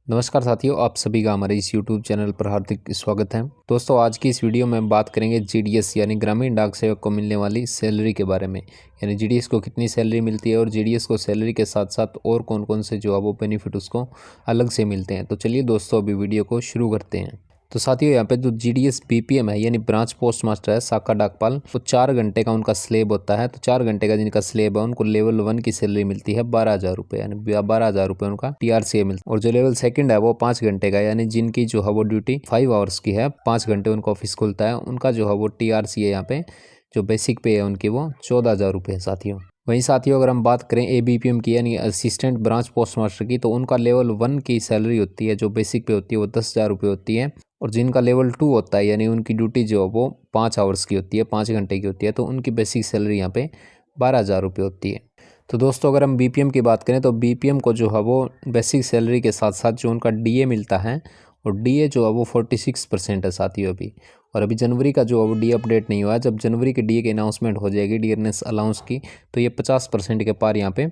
नमस्कार साथियों, आप सभी का हमारे इस YouTube चैनल पर हार्दिक स्वागत है। दोस्तों, आज की इस वीडियो में बात करेंगे जीडीएस यानी ग्रामीण डाक सेवक को मिलने वाली सैलरी के बारे में। यानी जीडीएस को कितनी सैलरी मिलती है और जीडीएस को सैलरी के साथ साथ और कौन कौन से जो है वो बेनिफिट उसको अलग से मिलते हैं। तो चलिए दोस्तों, अभी वीडियो को शुरू करते हैं। तो साथियों, यहाँ पे जो जीडीएस बीपीएम है यानी ब्रांच पोस्ट मास्टर है, शाखा डाकपाल, तो 4 घंटे का उनका स्लेब होता है। तो 4 घंटे का जिनका स्लेब है उनको लेवल 1 की सैलरी मिलती है 12,000 रुपये, यानी 12,000 रुपये उनका टीआरसीए मिलता है। और जो लेवल सेकंड है वो 5 घंटे का, यानी जिनकी जो है वो ड्यूटी 5 आवर्स की है, 5 घंटे उनका ऑफिस खुलता है, उनका जो है वो टीआरसीए यहाँ पे जो बेसिक पे है उनकी वो 14,000 रुपये है साथियों। वहीं साथियों, अगर हम बात करें एबीपीएम की यानी असिस्टेंट ब्रांच पोस्ट मास्टर की, तो उनका लेवल 1 की सैलरी होती है जो बेसिक पे होती है वो 10,000 रुपये होती है। और जिनका लेवल 2 होता है यानी उनकी ड्यूटी जो है वो 5 आवर्स की होती है, 5 घंटे की होती है, तो उनकी बेसिक सैलरी यहाँ पे 12,000 रुपये होती है। तो दोस्तों, अगर हम बीपीएम की बात करें तो बीपीएम को जो है वो बेसिक सैलरी के साथ साथ जो उनका डीए मिलता है, और डीए जो है वो 46% है साथियों अभी। और अभी जनवरी का जो है वो डी अपडेट नहीं हुआ है। जब जनवरी के डीए की अनाउंसमेंट हो जाएगी डियरनेस अलाउंस की, तो ये 50% के पार यहाँ पे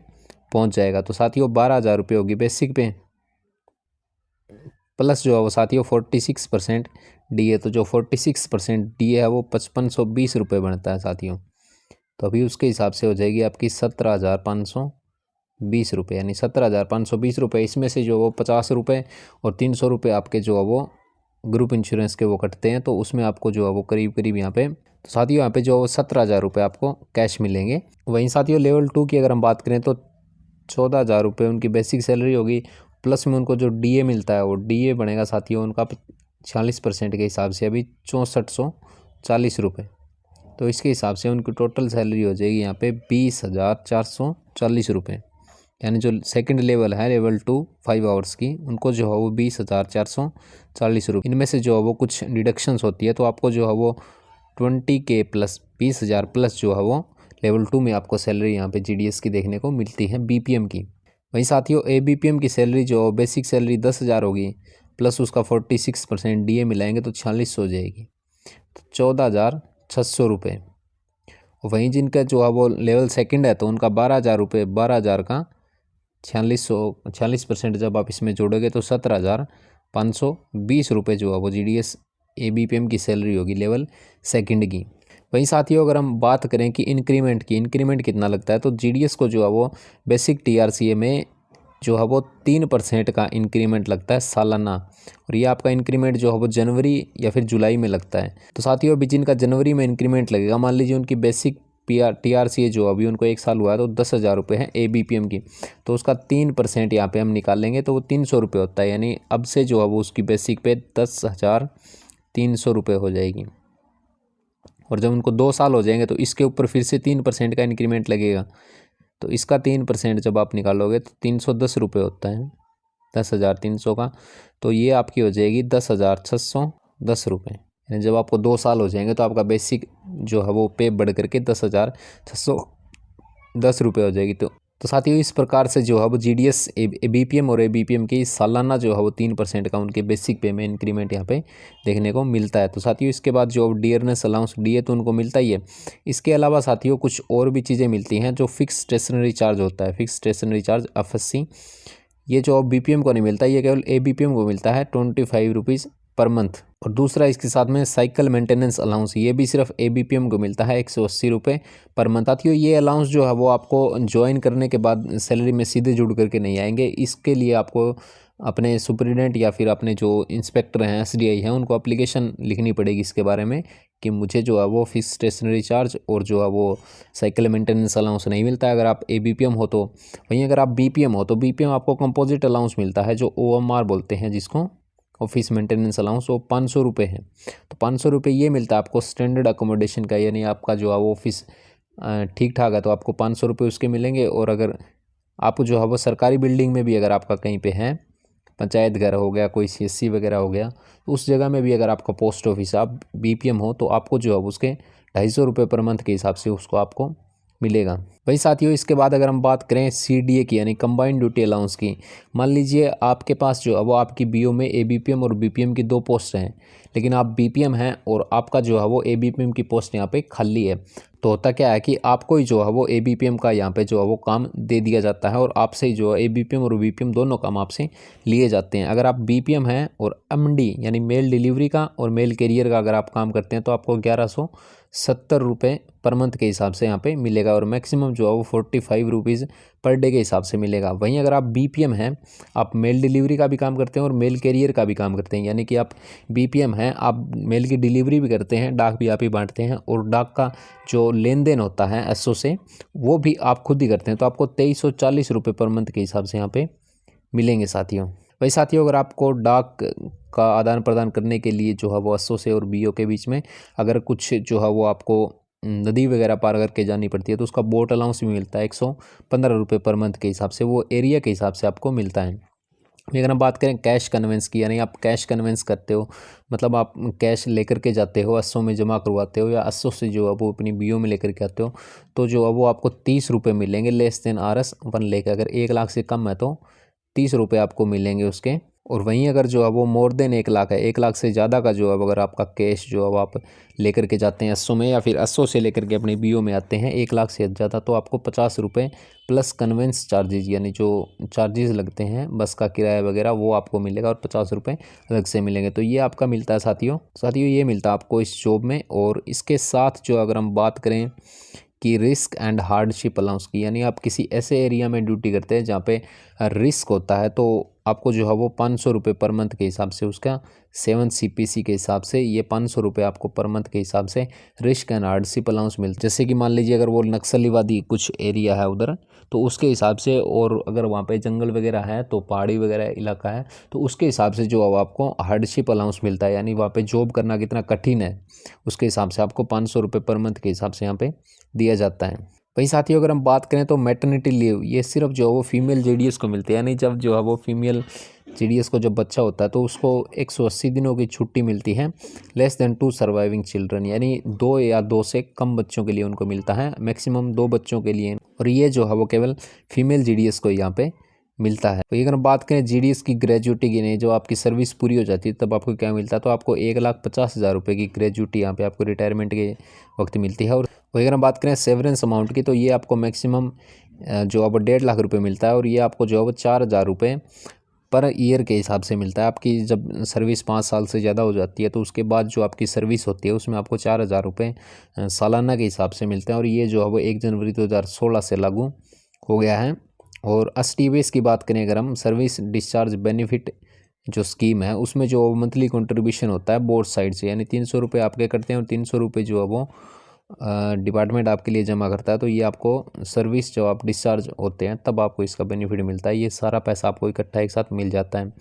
पहुँच जाएगा। तो साथियों 12,000 रुपये होगी बेसिक पे, प्लस जो है वो साथियों 46% डीए। तो जो 46% डीए है वो 5520 रुपये बनता है साथियों। तो अभी उसके हिसाब से हो जाएगी आपकी 17,520 रुपये, यानी 17,520 रुपये। इसमें से जो वो 50 रुपये और 300 रुपये आपके जो है वो ग्रुप इंश्योरेंस के वो कटते हैं, तो उसमें आपको जो है वो करीब करीब यहाँ पे, तो साथियों यहाँ पे जो 17,000 रुपये आपको कैश मिलेंगे। वहीं साथियों लेवल 2 की अगर हम बात करें तो 14,000 रुपये उनकी बेसिक सैलरी होगी, प्लस में उनको जो डीए मिलता है वो डीए बनेगा साथियों उनका 46% के हिसाब से अभी 6440 रुपये। तो इसके हिसाब से उनकी टोटल सैलरी हो जाएगी यहाँ पे 20,440 रुपये। यानी जो सेकंड लेवल है लेवल 2 5 आवर्स की, उनको जो है वो 20,440 रुपये। इनमें से जो है वो कुछ डिडक्शंस होती है, तो आपको जो है वो 20K प्लस 20,000 प्लस जो है वो लेवल 2 में आपको सैलरी यहाँ पे जीडीएस की देखने को मिलती है बीपीएम की। वहीं साथियों एबीपीएम की सैलरी जो बेसिक सैलरी 10,000 होगी, प्लस उसका 46% डीए मिलाएंगे तो 4600 हो जाएगी, तो 14,600 रुपये। वहीं जिनका जो है वो लेवल सेकंड है तो उनका 12,000 रुपये, 12,000 का 46% जब आप इसमें जोड़ोगे तो 17,520 रुपये जो है वो जीडीएस एबीपीएम की सैलरी होगी लेवल सेकंड की। वहीं साथियों अगर हम बात करें कि इंक्रीमेंट की, इंक्रीमेंट कितना लगता है, तो जीडीएस को जो है वो बेसिक टीआरसीए में जो है वो 3% का इंक्रीमेंट लगता है सालाना। और ये आपका इंक्रीमेंट जो है वो जनवरी या फिर जुलाई में लगता है। तो साथियों अभी जिनका जनवरी में इंक्रीमेंट लगेगा, मान लीजिए उनकी बेसिक टीआरसीए जो अभी उनको 1 साल हुआ है तो 10,000 रुपये है एबीपीएम की, तो उसका 3% यहाँ पे हम निकालेंगे तो वो 300 रुपये होता है। यानी अब से जो है वो उसकी बेसिक पे 10,300 रुपये हो जाएगी। और जब उनको 2 साल हो जाएंगे तो इसके ऊपर फिर से 3% का इंक्रीमेंट लगेगा, तो इसका 3% जब आप निकालोगे तो 310 रुपये होता है 10,300 का। तो ये आपकी हो जाएगी 10,610 रुपये। यानी जब आपको 2 साल हो जाएंगे तो आपका बेसिक जो है वो पे बढ़ करके 10,610 रुपये हो जाएगी। तो साथियों इस प्रकार से जो है वो जीडीएस बीपीएम और एबीपीएम की सालाना जो है वो 3% का उनके बेसिक पे में इंक्रीमेंट यहाँ पे देखने को मिलता है। तो साथियों इसके बाद जो डियरनेस अलाउंस डीए तो उनको मिलता ही है। इसके अलावा साथियों कुछ और भी चीज़ें मिलती हैं, जो फिक्स स्टेशनरी चार्ज होता है, फिक्स स्टेशनरी चार्ज एफएससी, ये जो बीपीएम को नहीं मिलता, ये केवल एबीपीएम को मिलता है 25 रुपीज़ पर मंथ। और दूसरा इसके साथ में साइकिल मेंटेनेंस अलाउंस, ये भी सिर्फ एबीपीएम को मिलता है 180 रुपये पर मंथ। साथियों ये अलाउंस जो है वो आपको ज्वाइन करने के बाद सैलरी में सीधे जुड़ करके नहीं आएंगे। इसके लिए आपको अपने सुपरिटेंडेंट या फिर अपने जो इंस्पेक्टर हैं एसडीआई हैं उनको एप्लीकेशन लिखनी पड़ेगी इसके बारे में कि मुझे जो है वो फिक्स स्टेशनरी चार्ज और जो है वो साइकिल मेंटेनेंस अलाउंस नहीं मिलता है अगर आप एबीपीएम हो तो। वहीं अगर आप बीपीएम हो तो बीपीएम आपको कंपोजिट अलाउंस मिलता है, जो ओएमआर बोलते हैं जिसको, ऑफिस मेंटेनेंस अलाउंस, वो 500 रुपये है। तो 500 रुपये ये मिलता है आपको स्टैंडर्ड अकोमोडेशन का, यानी आपका जो है वो ऑफिस ठीक ठाक है तो आपको 500 रुपये उसके मिलेंगे। और अगर आप जो है वो सरकारी बिल्डिंग में भी अगर आपका कहीं पे है, पंचायत घर हो गया, कोई सीएससी वगैरह हो गया, तो उस जगह में भी अगर आपका पोस्ट ऑफिस आप बीपीएम हो तो आपको जो है उसके 250 रुपये पर मंथ के हिसाब से उसको आपको मिलेगा। वही साथियों, इसके बाद अगर हम बात करें CDA की यानी कंबाइंड ड्यूटी अलाउंस की, मान लीजिए आपके पास जो है वो आपकी बीओ में ABPM और BPM की 2 पोस्ट हैं, लेकिन आप BPM हैं और आपका जो है वो ABPM की पोस्ट यहाँ पे खाली है। तो होता क्या है कि आपको ही जो है वो ABPM का यहाँ पे जो है वो काम दे दिया जाता है और आपसे ही जो है ABPM और BPM दोनों काम आपसे लिए जाते हैं। अगर आप BPM हैं और MD यानी मेल डिलीवरी का और मेल कैरियर का अगर आप काम करते हैं तो आपको 1170 रुपये पर मंथ के हिसाब से यहाँ पे मिलेगा और मैक्सिमम जो है वो 45 रुपीज़ पर डे के हिसाब से मिलेगा। वहीं अगर आप BPM हैं, आप मेल डिलीवरी का भी काम करते हैं और मेल कैरियर का भी काम करते हैं, यानी कि आप BPM हैं, आप मेल की डिलीवरी भी करते हैं, डाक भी आप ही बांटते हैं और डाक का जो लेन देन होता है SO से वो भी आप खुद ही करते हैं, तो आपको 2340 रुपये पर मंथ के हिसाब से यहाँ पे मिलेंगे साथियों। वही साथियों, अगर आपको डाक का आदान प्रदान करने के लिए जो है वो SO से और BO के बीच में अगर कुछ जो है वो आपको नदी वगैरह पार करके जानी पड़ती है तो उसका बोट अलाउंस भी मिलता है 115 रुपये पर मंथ के हिसाब से, वो एरिया के हिसाब से आपको मिलता है। अगर हम बात करें कैश कन्वेंस की, यानी आप कैश कन्वेंस करते हो, मतलब आप कैश लेकर के जाते हो, SO में जमा करवाते हो या SO से जो है वो अपनी BO में लेकर के आते हो, तो जो है वो आपको 30 रुपये मिलेंगे लेस देन RS 1 लाख। अगर 1 लाख से कम है तो 30 रुपये आपको मिलेंगे उसके। और वहीं अगर जो है वो मोर देन 1 लाख है, 1 लाख से ज़्यादा का जो है अगर आपका कैश जो है वो आप लेकर के जाते हैं SO में या फिर SO से लेकर के अपनी BO में आते हैं 1 लाख से ज़्यादा, तो आपको 50 रुपये प्लस कन्वेंस चार्जेज यानी जो चार्जेस लगते हैं बस का किराया वगैरह वो आपको मिलेगा और 50 रुपये अलग से मिलेंगे। तो ये आपका मिलता है साथियों ये मिलता है आपको इस जॉब में। और इसके साथ जो अगर हम बात करें कि रिस्क एंड हार्डशिप अलाउंस की, यानी आप किसी ऐसे एरिया में ड्यूटी करते हैं जहाँ पे रिस्क होता है, तो आपको जो है वो 500 रुपये पर मंथ के हिसाब से उसका 7 CPC के हिसाब से ये 500 रुपये आपको पर मंथ के हिसाब से रिस्क एंड हार्डशिप अलाउंस मिलता है। जैसे कि मान लीजिए अगर वो नक्सलीवादी कुछ एरिया है उधर तो उसके हिसाब से, और अगर वहाँ पे जंगल वगैरह है तो पहाड़ी वगैरह इलाका है तो उसके हिसाब से जो है आपको हार्डशिप अलाउंस मिलता है, यानी वहाँ पे जॉब करना कितना कठिन है उसके हिसाब से आपको 500 रुपये पर मंथ के हिसाब से यहाँ पे दिया जाता है। वहीं साथियों, अगर हम बात करें तो मैटरनिटी लीव ये सिर्फ जो है वो फीमेल JDS को मिलती है, यानी जब जो है वो फीमेल JDS को जब बच्चा होता है तो उसको 180 दिनों की छुट्टी मिलती है लेस देन 2 सर्वाइविंग चिल्ड्रन, यानी 2 या 2 से कम बच्चों के लिए उनको मिलता है, मैक्सिमम 2 बच्चों के लिए, और ये जो है वो केवल फीमेल JDS को यहाँ पे मिलता है। तो अगर बात करें JDS की ग्रेजुएटी की, नहीं जो आपकी सर्विस पूरी हो जाती है तब आपको क्या मिलता है, तो आपको 1,50,000 रुपये की ग्रेजुएटी यहाँ पे आपको रिटायरमेंट के वक्त मिलती है। और अगर हम बात करें सेवरेंस अमाउंट की, तो ये आपको मैक्सिमम जो अब 1.5 लाख रुपये मिलता है और ये आपको जो है वो 4,000 रुपये पर ईयर के हिसाब से मिलता है। आपकी जब सर्विस 5 साल से ज़्यादा हो जाती है तो उसके बाद जो आपकी सर्विस होती है उसमें आपको 4,000 रुपये सालाना के हिसाब से मिलते हैं और ये जो है वो 1 जनवरी 2016 से लागू हो गया है। और STBS की बात करें अगर हम, सर्विस डिस्चार्ज बेनिफिट जो स्कीम है उसमें जो मंथली कंट्रीब्यूशन होता है बोर्ड साइड से, यानी 300 रुपये आपके करते हैं और 300 रुपये जो है वो डिपार्टमेंट आपके लिए जमा करता है, तो ये आपको सर्विस जब आप डिस्चार्ज होते हैं तब आपको इसका बेनिफिट मिलता है। ये सारा पैसा आपको इकट्ठा एक साथ मिल जाता है।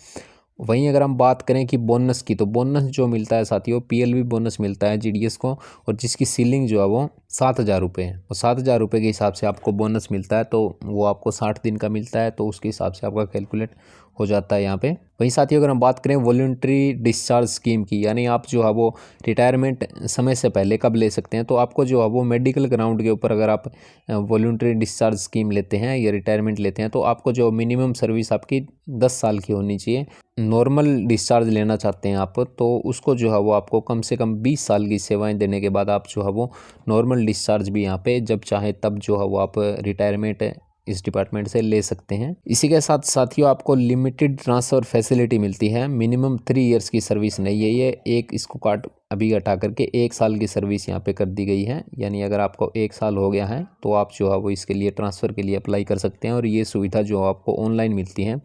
वहीं अगर हम बात करें कि बोनस की, तो बोनस जो मिलता है साथियों PLV बोनस मिलता है JDS को, और जिसकी सीलिंग जो है वो 7,000 रुपये है, और 7,000 रुपये के हिसाब से आपको बोनस मिलता है, तो वो आपको 60 दिन का मिलता है, तो उसके हिसाब से आपका कैलकुलेट हो जाता है यहाँ पे। वहीं साथियों अगर हम बात करें वॉलंटरी डिस्चार्ज स्कीम की, यानी आप जो है वो रिटायरमेंट समय से पहले कब ले सकते हैं, तो आपको जो है वो मेडिकल ग्राउंड के ऊपर अगर आप वॉलंटरी डिस्चार्ज स्कीम लेते हैं या रिटायरमेंट लेते हैं तो आपको जो मिनिमम सर्विस आपकी 10 साल की होनी चाहिए। नॉर्मल डिस्चार्ज लेना चाहते हैं आप तो उसको जो है वो आपको कम से कम 20 साल की सेवाएं देने के बाद आप जो है वो नॉर्मल डिस्चार्ज भी यहाँ पे जब चाहे तब जो है वो आप रिटायरमेंट इस डिपार्टमेंट से ले सकते हैं। इसी के साथ साथियों आपको लिमिटेड ट्रांसफ़र फैसिलिटी मिलती है, मिनिमम 3 इयर्स की सर्विस नहीं है, ये एक इसको काट अभी हटा करके 1 साल की सर्विस यहाँ पे कर दी गई है, यानी अगर आपको 1 साल हो गया है तो आप जो है वो इसके लिए ट्रांसफ़र के लिए अप्लाई कर सकते हैं और ये सुविधा जो आपको ऑनलाइन मिलती है।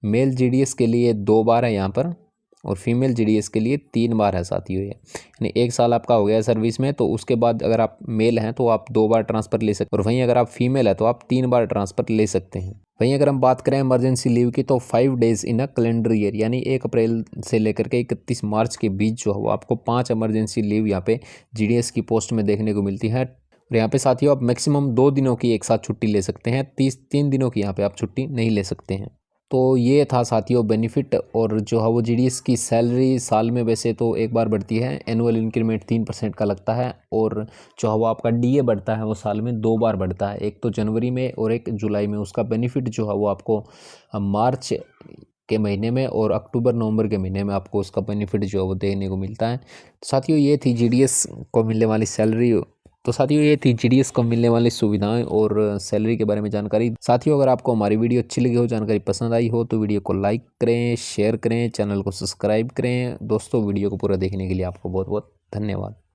मेल JDS के लिए 2 बार है यहाँ पर और फीमेल JDS के लिए 3 बार है साथियों ये, यानी 1 साल आपका हो गया सर्विस में तो उसके बाद अगर आप मेल हैं तो आप 2 बार ट्रांसफ़र ले सकते हैं, और वहीं अगर आप फीमेल है तो आप 3 बार ट्रांसफ़र ले सकते हैं। वहीं अगर हम बात करें इमरजेंसी लीव की, तो 5 days in a calendar year, यानी 1 अप्रैल से लेकर के 31 मार्च के बीच जो है वो आपको 5 इमरजेंसी लीव यहाँ पे JDS की पोस्ट में देखने को मिलती है। और यहाँ पे साथियों आप मैक्सिमम 2 दिनों की एक साथ छुट्टी ले सकते हैं, 3 दिनों की यहाँ पे आप छुट्टी नहीं ले सकते हैं। तो ये था साथियों बेनिफिट। और जो है वो जीडीएस की सैलरी साल में वैसे तो एक बार बढ़ती है, एनुअल इंक्रीमेंट 3% का लगता है। और जो है वो आपका डीए बढ़ता है वो साल में 2 बार बढ़ता है, एक तो जनवरी में और एक जुलाई में। उसका बेनिफिट जो है वो आपको मार्च के महीने में और अक्टूबर नवंबर के महीने में आपको उसका बेनिफिट जो है वो देने को मिलता है। साथियों ये थी जीडीएस को मिलने वाली सैलरी। तो साथियों ये थी जीडीएस को मिलने वाली सुविधाएं और सैलरी के बारे में जानकारी। साथियों अगर आपको हमारी वीडियो अच्छी लगी हो, जानकारी पसंद आई हो, तो वीडियो को लाइक करें, शेयर करें, चैनल को सब्सक्राइब करें। दोस्तों वीडियो को पूरा देखने के लिए आपको बहुत बहुत धन्यवाद।